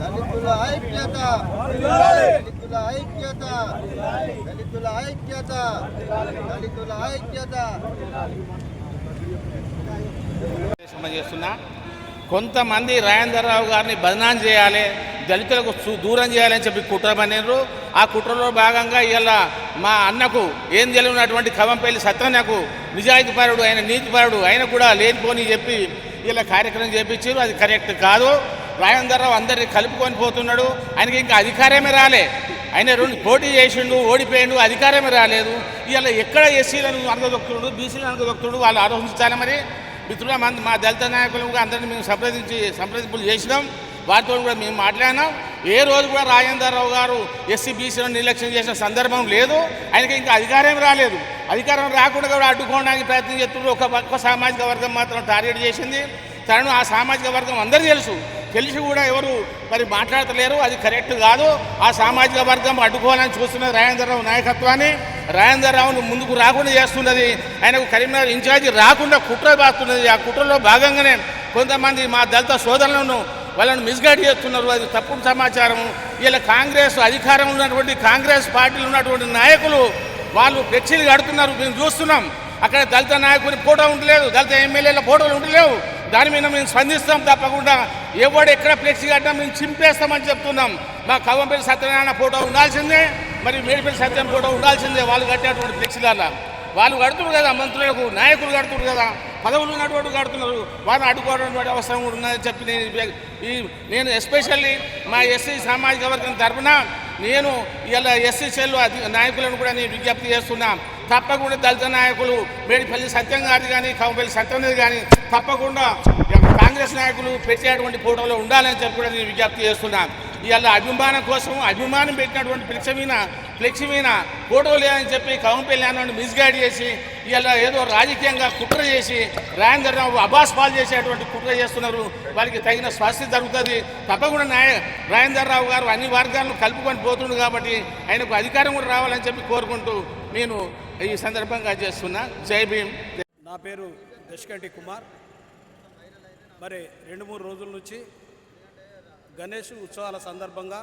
దళితుల ఐక్యత, దళితుల ఐక్యత, దళితుల ఐక్యత, దళితుల ఐక్యత చేస్తున్నా. కొంతమంది రాజేంద్రరావు గారిని బదనాం చేయాలి, దళితులకు దూరం చేయాలని చెప్పి కుట్ర పన్నారు. ఆ కుట్రలో భాగంగా ఇలా మా అన్నకు ఏం తెలియనటువంటి ఖమ్మంపల్లి సత్యన్నకు నిజాయితీపరుడు, ఆయన నీతిపరుడు, ఆయన కూడా లేనిపోని చెప్పి ఇలా కార్యక్రమం చేయించారు. అది కరెక్ట్ కాదు. రాజేంద్రరావు అందరినీ కలుపుకొని పోతున్నాడు. ఆయనకి ఇంకా అధికారమే రాలే. ఆయన 2 పోటీ చేసిండు, ఓడిపోయిండు, అధికారమే రాలేదు. ఇలా ఎక్కడ ఎస్సీలను అనగదొక్కుతుడు, బీసీలను అనగదొక్కుతుడు, వాళ్ళు ఆలోచించాలి. మరి మిత్రుల మా దళిత నాయకులుగా అందరినీ మేము సంప్రదింపులు చేసినాం. వారితో కూడా మేము మాట్లాడినాం. ఏ రోజు కూడా రాజేంద్రరావు గారు ఎస్సీ బీసీలను నిర్లక్ష్యం చేసిన సందర్భం లేదు. ఆయనకి ఇంకా అధికారం రాలేదు. అధికారం రాకుండా కూడా అడ్డుకోవడానికి ప్రయత్నం చేస్తున్నారు. ఒక్క సామాజిక వర్గం మాత్రం టార్గెట్ చేసింది. తనను ఆ సామాజిక వర్గం అందరూ తెలిసి కూడా ఎవరు మరి మాట్లాడతలేరు. అది కరెక్ట్ కాదు. ఆ సామాజిక వర్గం అడ్డుకోవాలని చూస్తున్నది రాజేంద్రరావు నాయకత్వాన్ని. రాజేంద్రరావును ముందుకు రాకుండా చేస్తున్నది. ఆయనకు కరీంనగర్ ఇన్ఛార్జి రాకుండా కుట్ర బాస్తున్నది. ఆ కుట్రలో భాగంగానే కొంతమంది మా దళిత సోదరులను వాళ్ళని మిస్గైడ్ చేస్తున్నారు. అది తప్పుడు సమాచారం. ఇలా కాంగ్రెస్ అధికారంలో ఉన్నటువంటి కాంగ్రెస్ పార్టీలో ఉన్నటువంటి నాయకులు వాళ్ళు ఫ్లెక్సీలు కడుతున్నారు. మేము చూస్తున్నాం. అక్కడ దళిత నాయకుని ఫోటో ఉండలేదు, దళిత ఎమ్మెల్యేల ఫోటోలు ఉండలేవు. దాని మీద మేము స్పందిస్తాం. తప్పకుండా ఎవడు ఎక్కడ ఫ్లెక్సీ కట్టినా మేము చింపేస్తామని చెప్తున్నాం. మా ఖమ్మంపల్లి సత్యనారాయణ ఫోటో ఉండాల్సిందే, మరి మేడిపల్లి సత్యం ఫోటో ఉండాల్సిందే. వాళ్ళు కట్టేటువంటి ఫ్లెక్సీలలో వాళ్ళు కడుతున్నారు కదా, మంత్రులకు నాయకులు కడుతున్నారు కదా, పదవులు ఉన్నటువంటి కడుతున్నారు. వారిని అడ్డుకోవడం అవసరం కూడా ఉన్నదని చెప్పి నేను ఎస్పెషల్లీ మా ఎస్సీ సామాజిక వర్గం తరఫున నేను ఇలా ఎస్సీ సెల్ నాయకులను కూడా నేను విజ్ఞప్తి చేస్తున్నా. తప్పకుండా దళిత నాయకులు మేడిపల్లి సత్యం గారి కానీ ఖమ్మంపల్లి సత్యం కానీ తప్పకుండా కాంగ్రెస్ నాయకులు పెట్టేటువంటి ఫోటోలో ఉండాలని చెప్పి కూడా నేను విజ్ఞప్తి చేస్తున్నాను. ఇవాళ అభిమానం కోసం అభిమానం పెట్టినటువంటి ఫ్లెక్సీ మీద ఫోటో లేదని చెప్పి ఖమ్మంపల్లి అన్నని మిస్గైడ్ చేసి ఇవాళ ఏదో రాజకీయంగా కుట్ర చేసి రాజేంద్రరావు అబాస్ పాలు చేసేటువంటి కుట్ర చేస్తున్నారు. వారికి తగిన స్వస్తి జరుగుతుంది. తప్పకుండా రాజేంద్రరావు గారు అన్ని వర్గాలను కలుపుకొని పోతుండు కాబట్టి ఆయనకు అధికారం కూడా రావాలని చెప్పి కోరుకుంటూ నేను ఈ సందర్భంగా చేస్తున్నా. జై భీమ్. నా పేరు దశకంటి కుమార్. మరి 2-3 రోజుల నుంచి గణేష్ ఉత్సవాల సందర్భంగా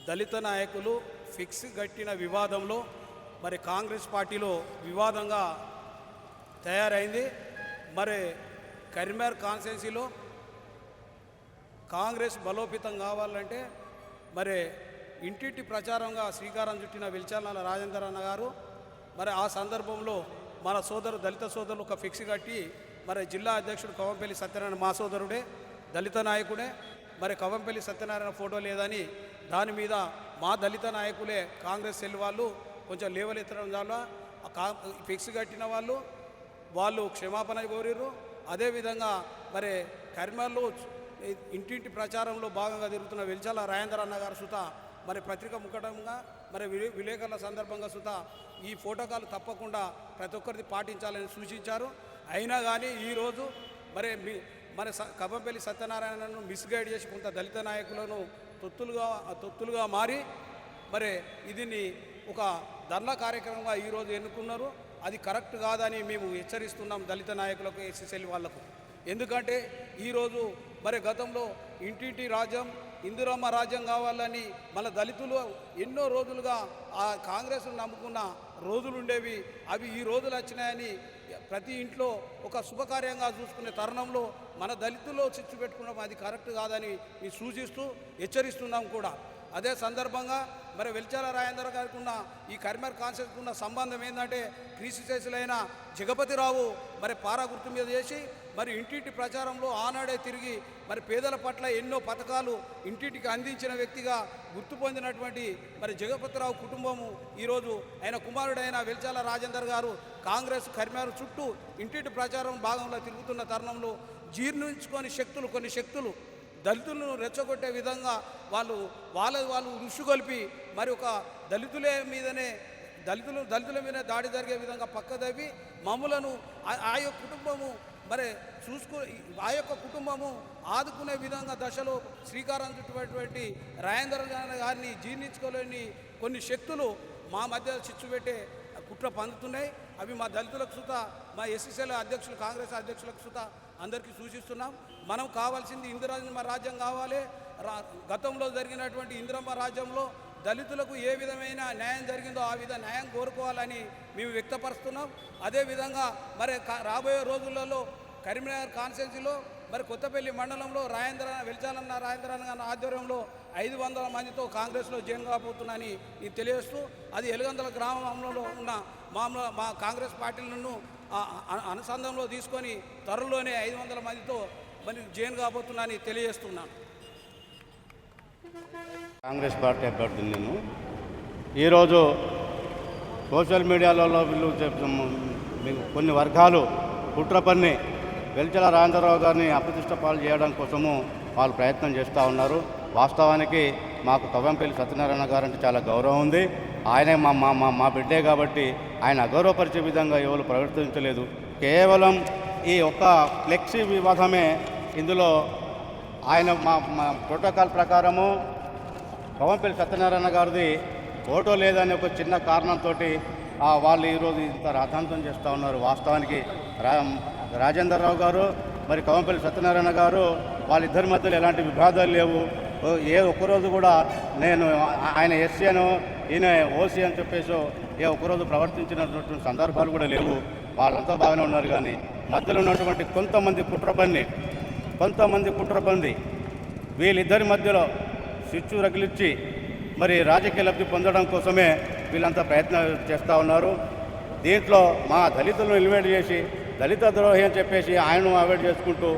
దళిత నాయకులు ఫిక్స్ కట్టిన వివాదంలో మరి కాంగ్రెస్ పార్టీలో వివాదంగా తయారైంది. మరి కరీంనగర్ కాన్స్టిట్యున్సీలో కాంగ్రెస్ బలోపేతం కావాలంటే మరి ఇంటింటి ప్రచారంగా శ్రీకారం చుట్టిన వెల్చాల రాజేందర్ అన్న గారు మరి ఆ సందర్భంలో మన దళిత సోదరులు ఒక ఫిక్స్ కట్టి మరి జిల్లా అధ్యక్షుడు ఖమ్మంపల్లి సత్యనారాయణ మా సోదరుడే, దళిత నాయకుడే. మరి ఖమ్మంపల్లి సత్యనారాయణ ఫోటో లేదని దాని మీద మా దళిత నాయకులే కాంగ్రెస్ సెల్ వాళ్ళు కొంచెం లేవలెత్తడం వల్ల ఫిక్స్ కట్టిన వాళ్ళు క్షమాపణ కోరిర్రు. అదేవిధంగా మరి కరీంనగర్లో ఇంటింటి ప్రచారంలో భాగంగా తిరుగుతున్న వెల్చాల రాజేందర్ అన్న గారు సుత మరి పత్రిక ముఖటంగా మరి విలేకరుల సందర్భంగా సుత ఈ ప్రోటోకాల్ తప్పకుండా ప్రతి ఒక్కరిది పాటించాలని సూచించారు. అయినా కానీ ఈరోజు మరి మన ఖమ్మంపల్లి సత్యనారాయణను మిస్గైడ్ చేసి కొంత దళిత నాయకులను తొత్తులుగా మారి మరి దీన్ని ఒక ధర్నా కార్యక్రమంగా ఈరోజు ఎన్నుకున్నారు. అది కరెక్ట్ కాదని మేము హెచ్చరిస్తున్నాం దళిత నాయకులకు, ఎస్ఎస్ఎల్ వాళ్లకు. ఎందుకంటే ఈరోజు మరి గతంలో ఇంటింటి రాజ్యం, ఇందిరమ్మ రాజ్యం కావాలని మన దళితులు ఎన్నో రోజులుగా ఆ కాంగ్రెస్ను నమ్ముకున్న రోజులు ఉండేవి. అవి ఈ రోజులు వచ్చినాయని ప్రతి ఇంట్లో ఒక శుభకార్యంగా చూసుకునే తరుణంలో మన దళితుల్లో చిచ్చు పెట్టుకున్నాం. అది కరెక్ట్ కాదని మేము సూచిస్తూ హెచ్చరిస్తున్నాం కూడా. అదే సందర్భంగా మరి వెల్చాల రాజేందర్ గారికి ఉన్న ఈ కరీంనగర్ కాన్స్టిట్యూన్సీకి ఉన్న సంబంధం ఏంటంటే క్రీస్తులైన జగపతిరావు మరి పారా గుర్తు మీద చేసి మరి ఇంటింటి ప్రచారంలో ఆనాడే తిరిగి మరి పేదల పట్ల ఎన్నో పథకాలు ఇంటింటికి అందించిన వ్యక్తిగా గుర్తు పొందినటువంటి మరి జగపతిరావు కుటుంబము ఈరోజు ఆయన కుమారుడైన వెల్చాల రాజేందర్ గారు కాంగ్రెస్ కరీంనగర్ చుట్టూ ఇంటింటి ప్రచారం భాగంలో తిరుగుతున్న తరుణంలో జీర్ణించుకొని కొన్ని శక్తులు దళితులను రెచ్చగొట్టే విధంగా వాళ్ళు రుషిగొల్పి మరి ఒక దళితుల మీదనే దాడి జరిగే విధంగా పక్కదవి మమ్ములను ఆ యొక్క కుటుంబము మరి ఆ యొక్క కుటుంబము ఆదుకునే విధంగా దశలో శ్రీకారం చుట్టుబడినటువంటి రాజేంద్ర గారిని జీర్ణించుకోలేని కొన్ని శక్తులు మా మధ్య చిచ్చు పెట్టే కుట్ర పందుతున్నాయి. అవి మా దళితులకు సుత, మా ఎస్సీసీల అధ్యక్షులు, కాంగ్రెస్ అధ్యక్షులకు సుత అందరికీ సూచిస్తున్నాం. మనం కావాల్సింది ఇందిరమ్మ రాజ్యం కావాలి. గతంలో జరిగినటువంటి ఇందిరమ్మ రాజ్యంలో దళితులకు ఏ విధమైన న్యాయం జరిగిందో ఆ విధంగా న్యాయం కోరుకోవాలని మేము వ్యక్తపరుస్తున్నాం. అదేవిధంగా మరి రాబోయే రోజులలో కరీంనగర్ కాన్స్టిట్యున్సీలో మరి కొత్తపల్లి మండలంలో వెలిచాలన్న రాజేంద్రన్న గారి ఆధ్వర్యంలో 500 మందితో కాంగ్రెస్లో జాయిన్ కాబోతున్నానని నేను తెలియజేస్తూ, అది ఎలుగందల గ్రామంలో ఉన్న మా కాంగ్రెస్ పార్టీలను అనుసంధానంలో తీసుకొని త్వరలోనే 500 మందితో మరి జాయిన్ కాబోతున్నానని తెలియజేస్తున్నాను. కాంగ్రెస్ పార్టీ అభ్యర్థిని నేను ఈరోజు సోషల్ మీడియాలలో వీళ్ళు కొన్ని వర్గాలు కుట్ర పన్ని వెలిచల రాజేంద్రరావు గారిని అప్రతిష్ట పాలు చేయడం కోసము వాళ్ళు ప్రయత్నం చేస్తూ ఉన్నారు. వాస్తవానికి మాకు కవ్వంపల్లి సత్యనారాయణ గారు అంటే చాలా గౌరవం ఉంది. ఆయనే మా బిడ్డే కాబట్టి ఆయన అగౌరవపరిచే విధంగా ఎవరు ప్రవర్తించలేదు. కేవలం ఈ ఒక్క ఫ్లెక్సీ వివాదమే ఇందులో ఆయన మా ప్రోటోకాల్ ప్రకారము కవ్వంపల్లి సత్యనారాయణ గారిది ఫోటో లేదని ఒక చిన్న కారణంతో వాళ్ళు ఈరోజు ఇంత రాద్ధాంతం చేస్తూ ఉన్నారు. వాస్తవానికి రాజేంద్రరావు గారు మరి కవ్వంపల్లి సత్యనారాయణ గారు వాళ్ళిద్దరి మధ్యలో ఎలాంటి విభేదాలు లేవు. ఏ ఒక్కరోజు కూడా నేను ఆయన ఎస్సీ అను ఈయన ఓసీ అని చెప్పేసి ఏ ఒక్కరోజు ప్రవర్తించినటువంటి సందర్భాలు కూడా లేవు. వాళ్ళంతా బాగానే ఉన్నారు. కానీ మధ్యలో ఉన్నటువంటి కొంతమంది కుట్రబంది వీళ్ళిద్దరి మధ్యలో స్విచ్ రగిలిచ్చి మరి రాజకీయ లబ్ధి పొందడం కోసమే వీళ్ళంతా ప్రయత్నం చేస్తూ ఉన్నారు. దీంట్లో మా దళితులను ఇన్వైట్ చేసి దళిత ద్రోహి అని చెప్పేసి ఆయనను అవాయిడ్ చేసుకుంటూ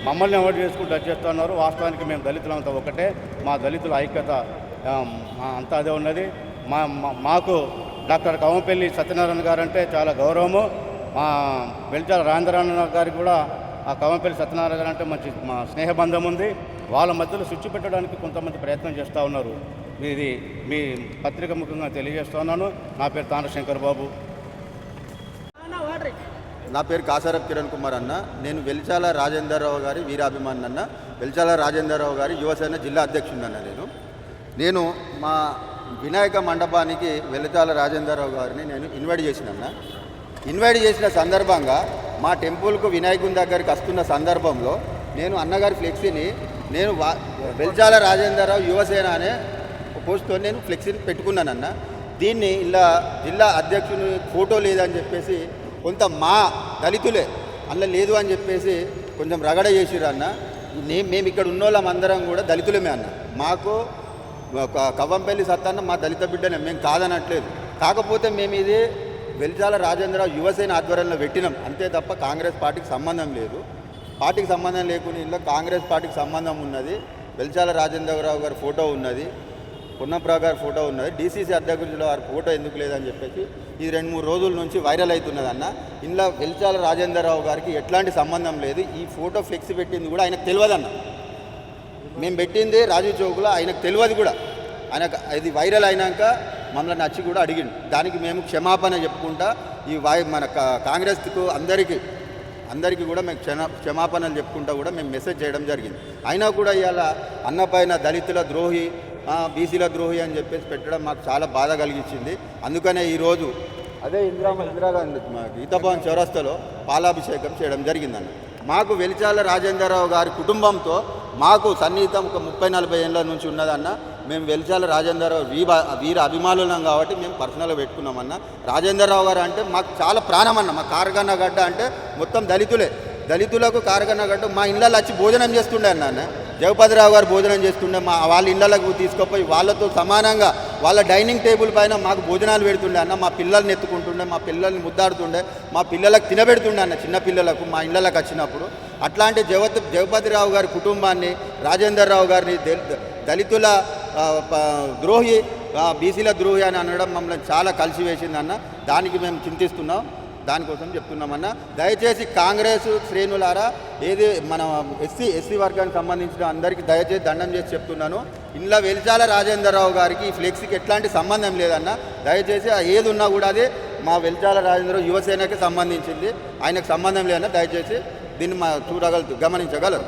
మమ్మల్ని అవాయిడ్ చేసుకుంటూ వచ్చేస్తూ ఉన్నారు. వాస్తవానికి మేము దళితులంతా ఒకటే. మా దళితుల ఐక్యత అంతా అదే ఉన్నది. మాకు డాక్టర్ కవ్వంపల్లి సత్యనారాయణ గారు అంటే చాలా గౌరవము. మా వెలిచాల రాజేంద్రనాథ్ గారికి కూడా ఆ కవ్వంపల్లి సత్యనారాయణ గారు అంటే మా స్నేహబంధం ఉంది. వాళ్ళ మధ్యలో స్విచ్ పెట్టడానికి కొంతమంది ప్రయత్నం చేస్తూ ఉన్నారు. ఇది మీ పత్రిక ముఖంగా తెలియజేస్తున్నాను. నా పేరు తాండ్రశంకర్ బాబు. నా పేరు కాసారప్ కిరణ్ కుమార్ అన్న. నేను వెలిచాల రాజేంద్రరావు గారి వీరాభిమాని అన్న. వెలిచాల రాజేంద్రరావు గారి యువసేన జిల్లా అధ్యక్షుడన్న. నేను మా వినాయక మండపానికి వెలిచాల రాజేంద్రరావు గారిని నేను ఇన్వైట్ చేసిన సందర్భంగా మా టెంపుల్కు వినాయకుని దగ్గరికి వస్తున్న సందర్భంలో నేను అన్నగారి ఫ్లెక్సీని నేను వెలిచాల రాజేంద్రరావు యువసేన అనే పోస్ట్తో నేను ఫ్లెక్సీని పెట్టుకున్నానన్న. దీన్ని ఇలా జిల్లా అధ్యక్షుని ఫోటో లేదని చెప్పేసి కొంత మా దళితులే అందులో లేదు అని చెప్పేసి కొంచెం రగడ చేసిర్రు అన్న. మేము ఇక్కడ ఉన్న వాళ్ళమందరం కూడా దళితులమే అన్న. మాకు కవ్వంపల్లి సత్తన్న మా దళిత బిడ్డనే, మేము కాదనట్లేదు. కాకపోతే మేము ఇది వెలిచాల రాజేంద్రరావు యువసేన ఆధ్వర్యంలో పెట్టినాం అంతే తప్ప కాంగ్రెస్ పార్టీకి సంబంధం లేదు. పార్టీకి సంబంధం లేకుండా ఇంట్లో కాంగ్రెస్ పార్టీకి సంబంధం ఉన్నది. వెలిచాల రాజేంద్రరావు గారి ఫోటో ఉన్నది, పొన్నప్రావు గారి ఫోటో ఉన్నది. డీసీసీ అధ్యక్షుడు వారి ఫోటో ఎందుకు లేదని చెప్పేసి ఇది 2-3 రోజుల నుంచి వైరల్ అవుతున్నది అన్న. ఇందులో వెలిచాల రాజేంద్రరావు గారికి ఎట్లాంటి సంబంధం లేదు. ఈ ఫోటో ఫ్లెక్స్ పెట్టింది కూడా ఆయనకు తెలియదన్న. మేము పెట్టింది రాజీవ్ చౌక్లో, ఆయనకు తెలియదు కూడా. ఆయనకు ఇది వైరల్ అయినాక మమ్మల్ని నచ్చి కూడా అడిగిండు. దానికి మేము క్షమాపణ చెప్పుకుంటా ఈ మన కాంగ్రెస్కు అందరికీ కూడా మేము క్షమాపణలు చెప్పుకుంటా కూడా మేము మెసేజ్ చేయడం జరిగింది. అయినా కూడా ఇవాళ అన్నపైన దళితుల ద్రోహి, బీసీల ద్రోహి అని చెప్పేసి పెట్టడం మాకు చాలా బాధ కలిగించింది. అందుకనే ఈరోజు అదే ఇందిరాగాంధీ గీతాభవన్ చౌరస్తాలో పాలాభిషేకం చేయడం జరిగిందన్న. మాకు వెలిచాల రాజేంద్రరావు గారి కుటుంబంతో మాకు సన్నిహితం ఒక 30-40 ఏళ్ళ నుంచి ఉన్నదన్న. మేము వెలిచాల రాజేంద్రరావు వీర అభిమానులం కాబట్టి మేము పర్సనల్గా పెట్టుకున్నామన్న. రాజేంద్రరావు గారు అంటే మాకు చాలా ప్రాణం అన్న. మా కారగన్నగడ్డ అంటే మొత్తం దళితులకు కారగన్నగడ్డ మా ఇళ్ళల్లో వచ్చి భోజనం చేస్తుండే అన్న. జగపతిరావు గారు భోజనం చేస్తుండే. వాళ్ళ ఇళ్ళకు తీసుకుపోయి వాళ్ళతో సమానంగా వాళ్ళ డైనింగ్ టేబుల్ పైన మాకు భోజనాలు పెడుతుండే అన్న. మా పిల్లల్ని ఎత్తుకుంటుండే, మా పిల్లల్ని ముద్దాడుతుండే, మా పిల్లలకు తినబెడుతుండే అన్న. చిన్న పిల్లలకు మా ఇళ్ళకి వచ్చినప్పుడు అట్లాంటి జగపతిరావు గారి కుటుంబాన్ని, రాజేంద్రరావు గారిని దళితుల ద్రోహి, బీసీల ద్రోహి అని అనడం మమ్మల్ని చాలా కలిసివేసిందన్న. దానికి మేము చింతిస్తున్నాం. దానికోసం చెప్తున్నామన్నా. దయచేసి కాంగ్రెస్ శ్రేణులారా, ఏది మన ఎస్సీ వర్గానికి సంబంధించిన అందరికీ దయచేసి దండం చేసి చెప్తున్నాను. ఇంట్లో వెలిచాల రాజేంద్రరావు గారికి ఈ ఫ్లెక్సీకి ఎట్లాంటి సంబంధం లేదన్న. దయచేసి ఏది ఉన్నా కూడా అది మా వెలిచాల రాజేంద్రరావు యువసేనకి సంబంధించింది, ఆయనకు సంబంధం లేదన్న. దయచేసి దీన్ని గమనించగలరు.